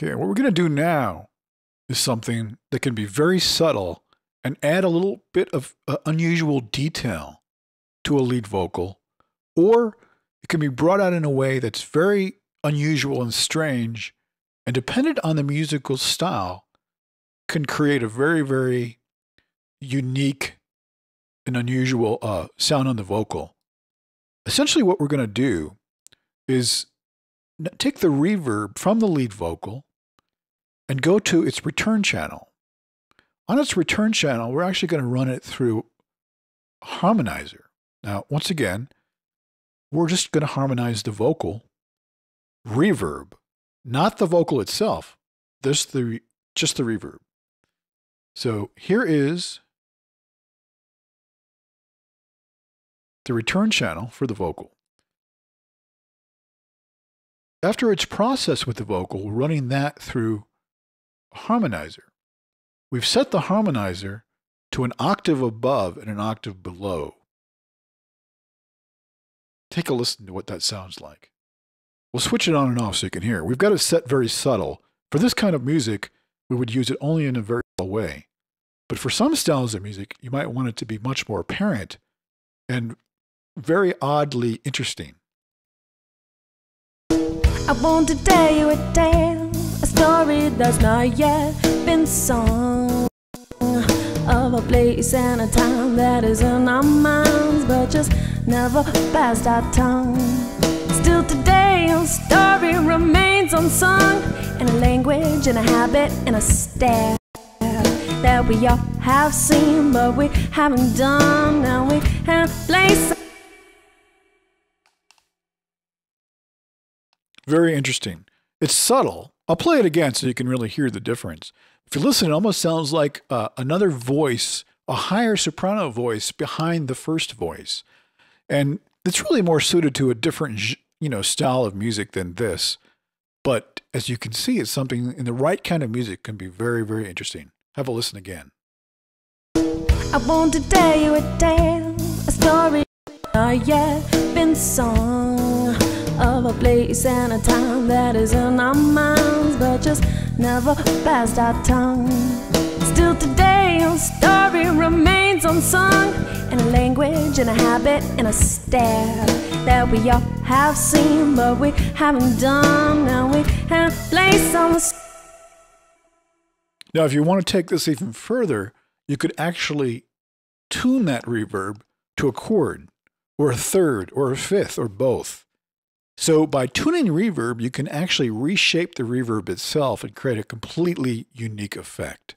Okay, what we're going to do now is something that can be very subtle and add a little bit of unusual detail to a lead vocal, or it can be brought out in a way that's very unusual and strange, and dependent on the musical style, can create a very, very unique and unusual sound on the vocal. Essentially, what we're going to do is take the reverb from the lead vocal and go to its return channel. On its return channel, we're actually going to run it through a harmonizer. Now, once again, we're just going to harmonize the vocal reverb, not the vocal itself, just the reverb. So here is the return channel for the vocal. After it's processed with the vocal, we're running that through a harmonizer. We've set the harmonizer to an octave above and an octave below. Take a listen to what that sounds like. We'll switch it on and off so you can hear. We've got it set very subtle. For this kind of music, we would use it only in a very subtle way. But for some styles of music, you might want it to be much more apparent and very oddly interesting. I want to tell you a tale, a story that's not yet been sung, of a place and a time that is in our minds, but just never passed our tongue. Still today, a story remains unsung, in a language, in a habit, in a stare that we all have seen, but we haven't done. Now we have place. Very interesting. It's subtle. I'll play it again so you can really hear the difference. If you listen, it almost sounds like another voice, a higher soprano voice behind the first voice. And it's really more suited to a different, style of music than this. But as you can see, it's something in the right kind of music can be very, very interesting. Have a listen again. I want to tell you a tale, a story not yet been sung, of a place and a time that is in our minds, but just never passed our tongue. Still today, a story remains unsung, in a language, in a habit, in a stare that we all have seen, but we haven't done. Now we have place on the. Now, if you want to take this even further, you could actually tune that reverb to a chord, or a third, or a fifth, or both. So by tuning reverb, you can actually reshape the reverb itself and create a completely unique effect.